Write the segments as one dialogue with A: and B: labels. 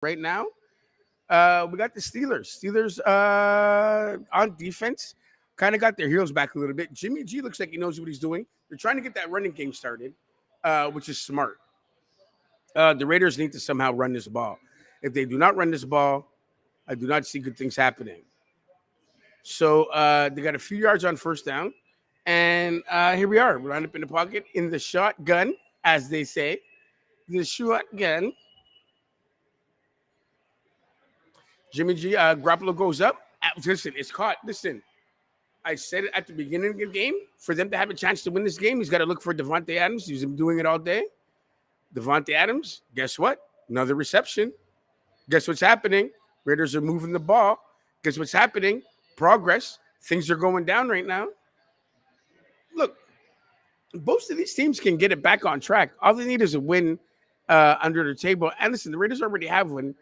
A: right now, we got the Steelers. Steelers on defense kind of got their heels back a little bit. Jimmy G looks like he knows what he's doing. They're trying to get that running game started, which is smart. The Raiders need to somehow run this ball. If they do not run this ball, I do not see good things happening. So they got a few yards on first down. And here we are. We're lined up in the pocket in the shotgun, as they say. The shotgun. Jimmy G, Garoppolo goes up. Listen, it's caught. Listen, I said it at the beginning of the game. For them to have a chance to win this game, he's got to look for Devontae Adams. He's been doing it all day. Devontae Adams, guess what? Another reception. Guess what's happening? Raiders are moving the ball. Guess what's happening? Progress. Things are going down right now. Look, most of these teams can get it back on track. All they need is a win under the table. And listen, the Raiders already have one.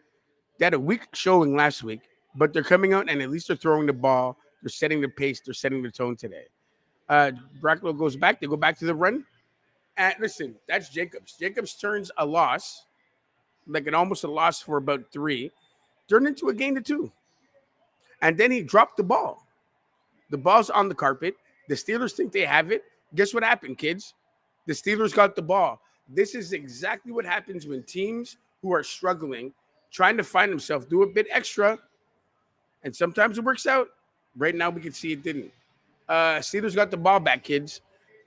A: They had a weak showing last week, but they're coming out and at least they're throwing the ball. They're setting the pace. They're setting the tone today. Bracklow goes back. They go back to the run. And listen, that's Jacobs. Jacobs turns a loss, like an almost a loss for about 3, turned into a gain to 2. And then he dropped the ball. The ball's on the carpet. The Steelers think they have it. Guess what happened, kids? The Steelers got the ball. This is exactly what happens when teams who are struggling, trying to find themselves, do a bit extra. And sometimes it works out. Right now, we can see it didn't. Steelers got the ball back, kids.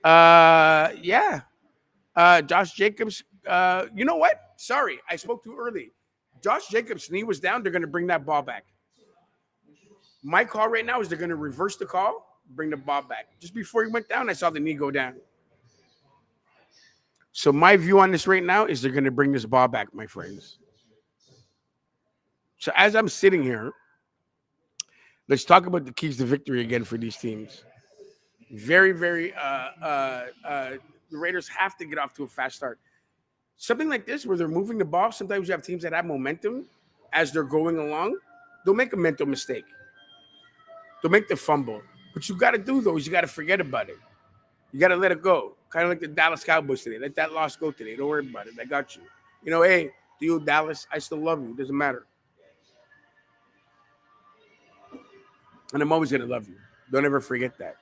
A: Yeah. Josh Jacobs, you know what? Sorry, I spoke too early. Josh Jacobs' knee was down. They're going to bring that ball back. My call right now is they're going to reverse the call, bring the ball back. Just before he went down, I saw the knee go down. So my view on this right now is they're going to bring this ball back, my friends. So as I'm sitting here, let's talk about the keys to victory again for these teams. Very, very, the Raiders have to get off to a fast start. Something like this where they're moving the ball, sometimes you have teams that have momentum as they're going along. They'll make a mental mistake. They'll make the fumble. What you got to do, though, is you got to forget about it. You got to let it go. Kind of like the Dallas Cowboys today. Let that loss go today. Don't worry about it. I got you. You know, hey, to you, Dallas, I still love you. It doesn't matter. And I'm always going to love you. Don't ever forget that.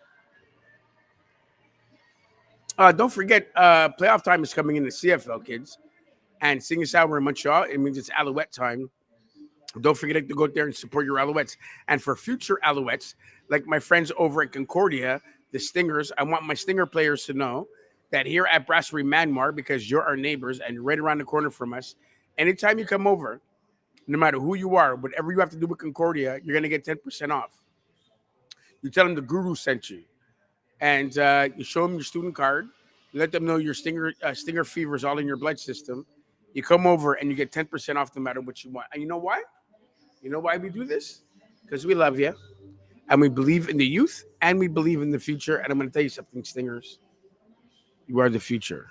A: Don't forget, playoff time is coming in the CFL, kids. And seeing as how we're in Montreal, it means it's Alouette time. Don't forget to go out there and support your Alouettes. And for future Alouettes, like my friends over at Concordia, the Stingers, I want my Stinger players to know that here at Brasserie Manmar, because you're our neighbors and you're right around the corner from us, anytime you come over, no matter who you are, whatever you have to do with Concordia, you're going to get 10% off. You tell them the Guru sent you. And you show them your student card. You let them know your stinger fever is all in your blood system. You come over and you get 10% off no matter what you want. And you know why? You know why we do this? Because we love you. And we believe in the youth. And we believe in the future. And I'm going to tell you something, Stingers. You are the future.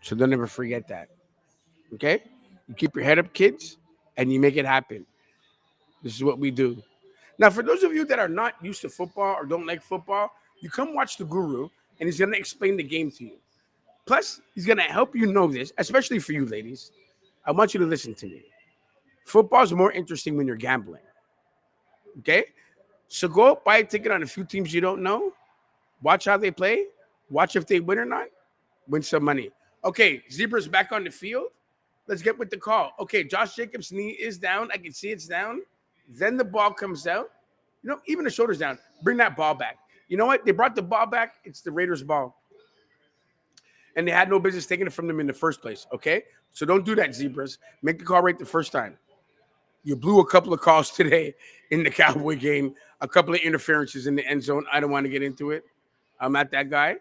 A: So don't ever forget that. Okay? You keep your head up, kids. And you make it happen. This is what we do. Now, for those of you that are not used to football or don't like football, you come watch the Guru, and he's going to explain the game to you. Plus, he's going to help you know this, especially for you ladies. I want you to listen to me. Football is more interesting when you're gambling. Okay? So go buy a ticket on a few teams you don't know. Watch how they play. Watch if they win or not. Win some money. Okay, Zebra's back on the field. Let's get with the call. Okay, Josh Jacobs' knee is down. I can see it's down. Then the ball comes out. You know, even the shoulder's down. Bring that ball back. You know what? They brought the ball back. It's the Raiders' ball. And they had no business taking it from them in the first place, okay? So don't do that, Zebras. Make the call right the first time. You blew a couple of calls today in the Cowboy game, a couple of interferences in the end zone. I don't want to get into it. I'm not that guy.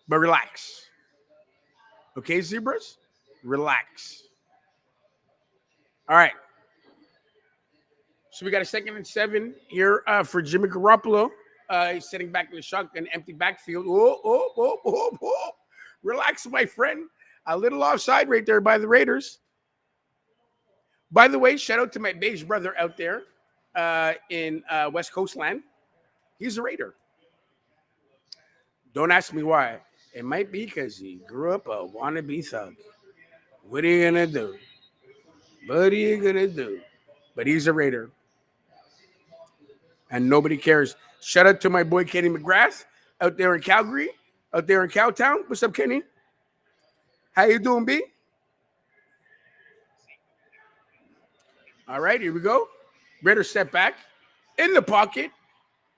A: But relax. Okay, Zebras? Relax. All right. So we got a 2nd and 7 here for Jimmy Garoppolo. He's sitting back in the shotgun, empty backfield. Oh. Relax, my friend. A little offside right there by the Raiders. By the way, shout out to my beige brother out there in West Coast land. He's a Raider. Don't ask me why. It might be because he grew up a wannabe thug. What are you going to do? What are you gonna do? But he's a Raider, and nobody cares. Shout out to my boy Kenny McGrath out there in Calgary, out there in Cowtown. What's up, Kenny? How you doing, B? All right, here we go. Raider step back in the pocket.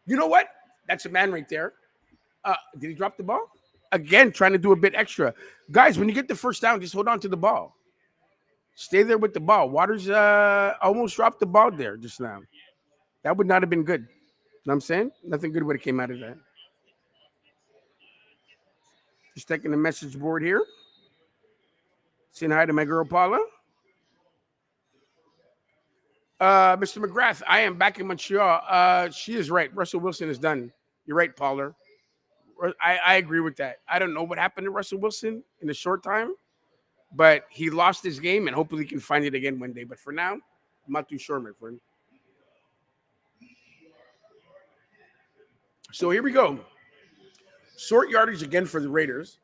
A: You know what? That's a man right there. Did he drop the ball? Again, trying to do a bit extra. Guys, when you get the first down, just hold on to the ball. Stay there with the ball. Waters almost dropped the ball there just now. That would not have been good. You know what I'm saying? Nothing good would have came out of that. Just checking the message board here. Saying hi to my girl Paula. Mr. McGrath, I am back in Montreal. She is right. Russell Wilson is done. You're right, Paula. I agree with that. I don't know what happened to Russell Wilson in a short time, but he lost his game, and hopefully he can find it again one day. But for now, I'm not too sure, my friend. So here we go. Short yardage again for the Raiders.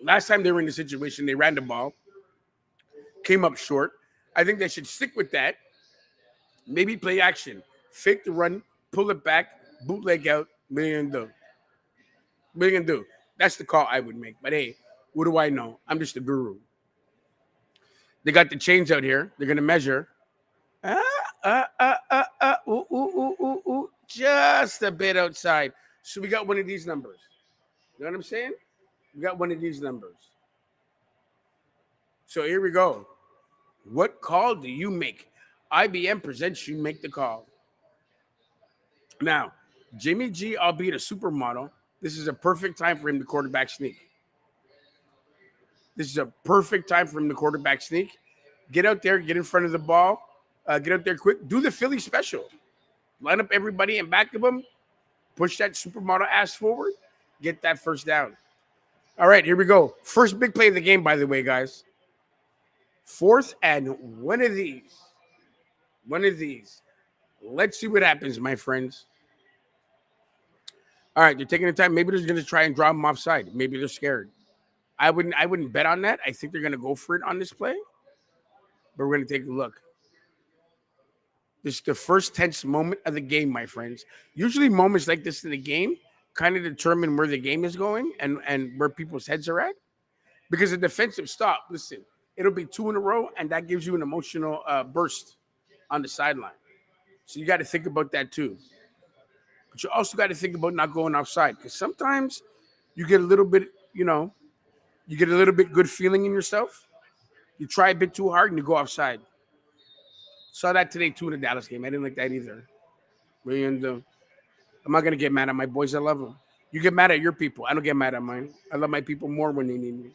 A: Last time they were in the situation, they ran the ball, came up short. I think they should stick with that. Maybe play action. Fake the run, pull it back, bootleg out, million do. Million do. That's the call I would make. But hey, what do I know? I'm just a guru. They got the chains out here. They're going to measure. Just a bit outside. So we got one of these numbers. You know what I'm saying? We got one of these numbers. So here we go. What call do you make? IBM presents you make the call. Now, Jimmy G, albeit a supermodel, this is a perfect time for him to quarterback sneak. This is a perfect time for him to quarterback sneak. Get out there, get in front of the ball, get out there quick. Do the Philly special. Line up everybody in back of them. Push that supermodel ass forward. Get that first down. All right, here we go. First big play of the game, by the way, guys. Fourth and one of these. One of these. Let's see what happens, my friends. All right, they're taking the time. Maybe they're going to try and draw them offside. Maybe they're scared. I wouldn't bet on that. I think they're going to go for it on this play. But we're going to take a look. This is the first tense moment of the game, my friends. Usually moments like this in the game kind of determine where the game is going and where people's heads are at. Because a defensive stop, listen, it'll be 2 in a row, and that gives you an emotional burst on the sideline. So you got to think about that too. But you also got to think about not going offside, because sometimes you get a little bit, you get a little bit good feeling in yourself. You try a bit too hard and you go offside. Saw that today too in the Dallas game. I didn't like that either. And, I'm not going to get mad at my boys. I love them. You get mad at your people. I don't get mad at mine. I love my people more when they need me.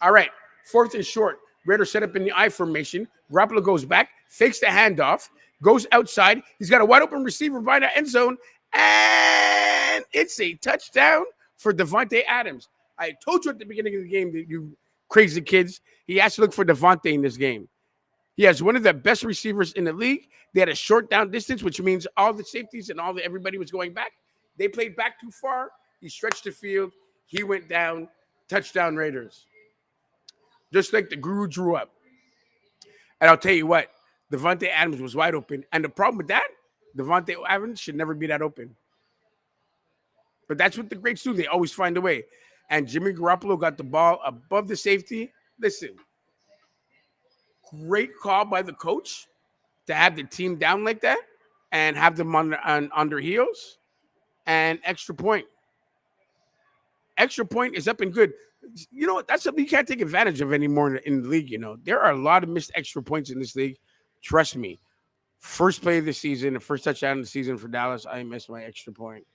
A: All right. Fourth and short. Raiders set up in the I formation. Garoppolo goes back, fakes the handoff, goes outside. He's got a wide open receiver by the end zone, and it's a touchdown for Davante Adams. I told you at the beginning of the game that you crazy kids, he has to look for Davante in this game. He has one of the best receivers in the league. They had a short down distance, which means all the safeties and everybody was going back. They played back too far. He stretched the field. He went down. Touchdown Raiders. Just like the guru drew up. And I'll tell you what, Davante Adams was wide open. And the problem with that, Davante Adams should never be that open. But that's what the greats do. They always find a way. And Jimmy Garoppolo got the ball above the safety. Listen, great call by the coach to have the team down like that and have them on their heels. And extra point. Extra point is up and good. You know, that's something you can't take advantage of anymore in the league. There are a lot of missed extra points in this league. Trust me. First play of the season, the first touchdown of the season for Dallas, I missed my extra point.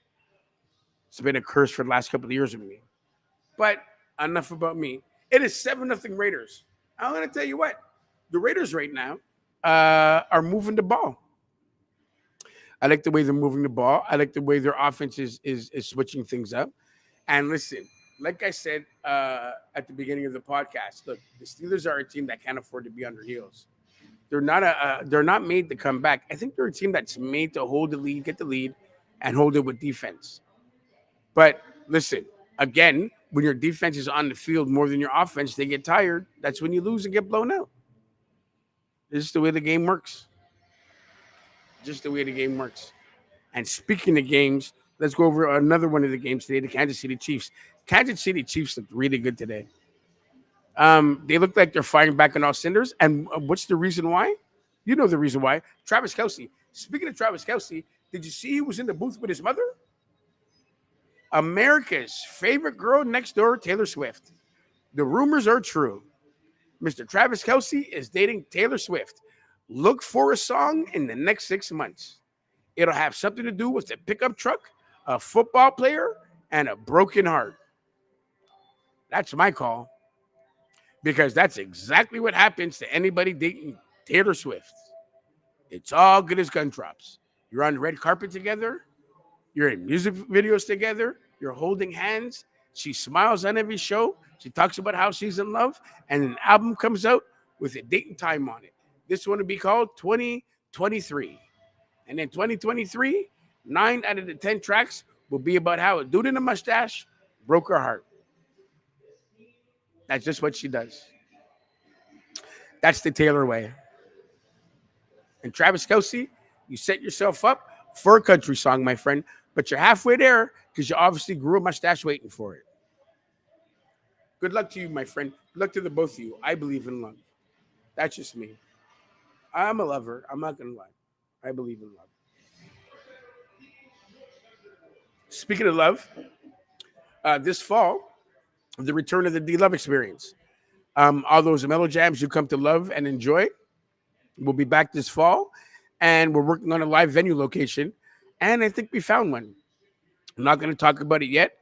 A: It's been a curse for the last couple of years with me. But enough about me. It is 7-0 Raiders. I'm going to tell you what. The Raiders right now are moving the ball. I like the way they're moving the ball. I like the way their offense is switching things up. And listen, like I said at the beginning of the podcast, look, the Steelers are a team that can't afford to be on their heels. They're not made to come back. I think they're a team that's made to hold the lead, get the lead, and hold it with defense. But listen, again, when your defense is on the field more than your offense, they get tired. That's when you lose and get blown out. This is the way the game works. Just the way the game works. And speaking of games, let's go over another one of the games today. The Kansas City Chiefs. Kansas City Chiefs looked really good today. They look like they're firing back on all cylinders. And what's the reason why? You know the reason why. Travis Kelsey. Speaking of Travis Kelsey, did you see he was in the booth with his mother? America's favorite girl next door, Taylor Swift. The rumors are true. Mr. Travis Kelsey is dating Taylor Swift. Look for a song in the next 6 months. It'll have something to do with a pickup truck, a football player, and a broken heart. That's my call. Because that's exactly what happens to anybody dating Taylor Swift. It's all good as gun drops. You're on the red carpet together. You're in music videos together. You're holding hands. She smiles on every show. She talks about how she's in love. And an album comes out with a date and time on it. This one will be called 2023. And in 2023, 9 out of the 10 tracks will be about how a dude in a mustache broke her heart. That's just what she does. That's the Taylor way. And Travis Kelsey, you set yourself up for a country song, my friend, but you're halfway there because you obviously grew a mustache waiting for it. Good luck to you, my friend. Good luck to the both of you. I believe in love. That's just me. I'm a lover. I'm not going to lie. I believe in love. Speaking of love, this fall, the return of the D Love Experience. All those mellow jams you come to love and enjoy will be back this fall. And we're working on a live venue location. And I think we found one. I'm not going to talk about it yet,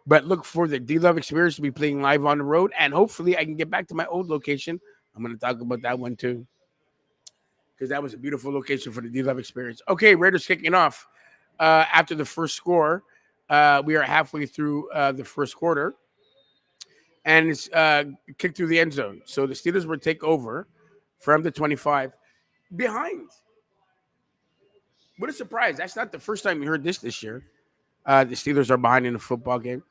A: but look for the D Love Experience to be playing live on the road. And hopefully I can get back to my old location. I'm going to talk about that one too, because that was a beautiful location for the D Love Experience. Okay, Raiders kicking off after the first score. We are halfway through the first quarter. And it's kicked through the end zone. So the Steelers will take over from the 25 behind. What a surprise. That's not the first time you heard this year. The Steelers are behind in a football game.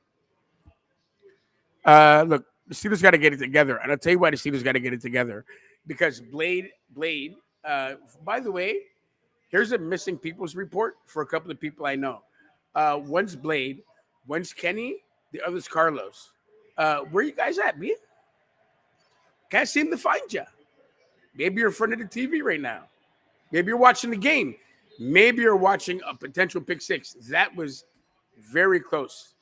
A: Look, the Steelers got to get it together. And I'll tell you why the Steelers got to get it together. Because Blade, by the way, here's a missing people's report for a couple of people I know. One's Blade, one's Kenny, the other's Carlos. Where you guys at, man? Can't seem to find you. Maybe you're in front of the TV right now. Maybe you're watching the game. Maybe you're watching a potential pick six. That was very close.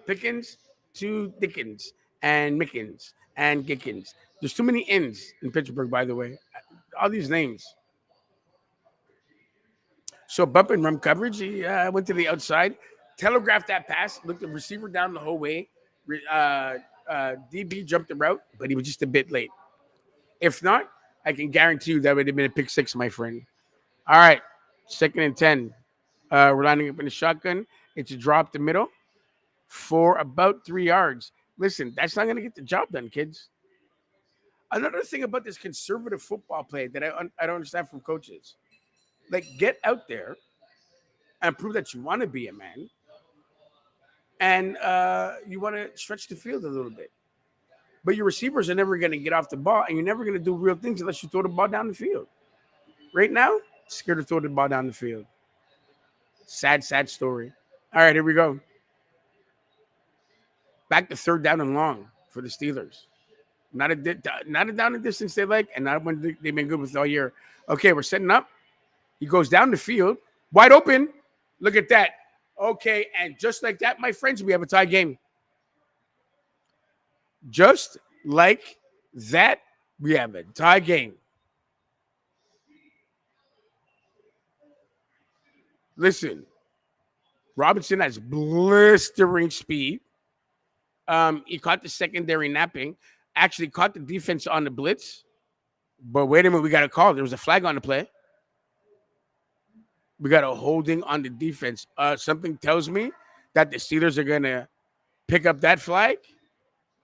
A: Pickens to Dickens and Mickens and Gickens. There's too many N's in Pittsburgh, by the way. All these names. So bump and run coverage. He went to the outside, telegraphed that pass, looked the receiver down the whole way. DB jumped the route, but he was just a bit late. If not, I can guarantee you that would have been a pick six, my friend. All right, 2nd and 10. We're lining up in the shotgun. It's a drop the middle for about 3 yards. Listen, that's not going to get the job done, kids. Another thing about this conservative football play that I don't understand from coaches. Like, get out there and prove that you want to be a man. And you want to stretch the field a little bit. But your receivers are never going to get off the ball, and you're never going to do real things unless you throw the ball down the field. Right now, scared to throw the ball down the field. Sad, sad story. All right, here we go. Back to 3rd down and long for the Steelers. Not a down and distance they like, and not when they've been good with all year. Okay, we're setting up. He goes down the field, wide open. Look at that. Okay, and just like that, my friends, we have a tie game. Just like that, we have a tie game. Listen, Robinson has blistering speed. He caught the secondary napping. Actually caught the defense on the blitz. But wait a minute, we got a call. There was a flag on the play. We got a holding on the defense. Something tells me that the Steelers are going to pick up that flag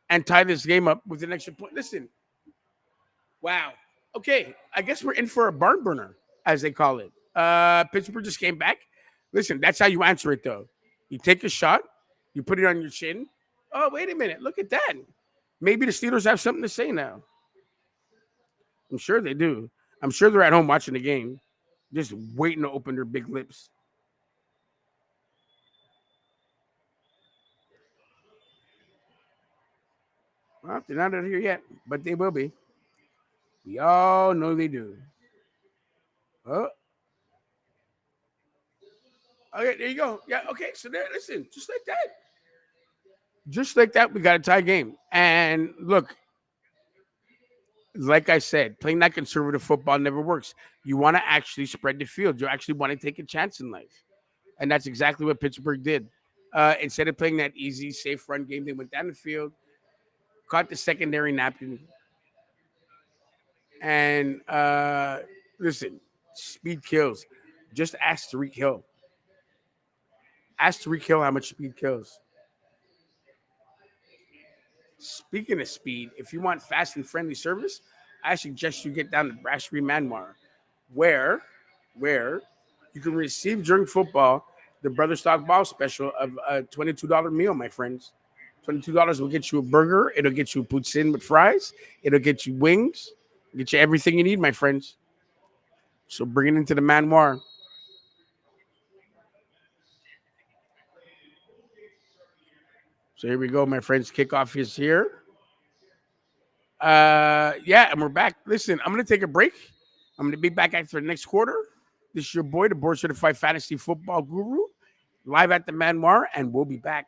A: and tie this game up with an extra point. Listen. Wow. Okay. I guess we're in for a barn burner, as they call it. Pittsburgh just came back. Listen, that's how you answer it, though. You take a shot. You put it on your chin. Oh, wait a minute. Look at that. Maybe the Steelers have something to say now. I'm sure they do. I'm sure they're at home watching the game, just waiting to open their big lips. Well, they're not out here yet, but they will be. We all know they do. Oh, okay, there you go. Yeah, okay. So there, listen, just like that, we got a tie game. And look, like I said, playing that conservative football never works. You want to actually spread the field. You actually want to take a chance in life, and that's exactly what Pittsburgh did. Instead of playing that easy, safe run game, they went down the field, caught the secondary napkin, and listen, speed kills. Just ask Tariq Hill. Ask Tariq Hill how much speed kills. Speaking of speed, if you want fast and friendly service, I suggest you get down to Brasserie Manoir, where where you can receive during football the Brother Stock Ball special of a $22 meal, my friends. $22 will get you a burger. It'll get you a poutine with fries. It'll get you wings. Get you everything you need, my friends. So bring it into the Manoir. So here we go, my friends. Kickoff is here. Yeah, and we're back. Listen, I'm gonna take a break. I'm gonna be back after the next quarter. This is your boy, the board certified fantasy football guru, live at the Manoir, and we'll be back.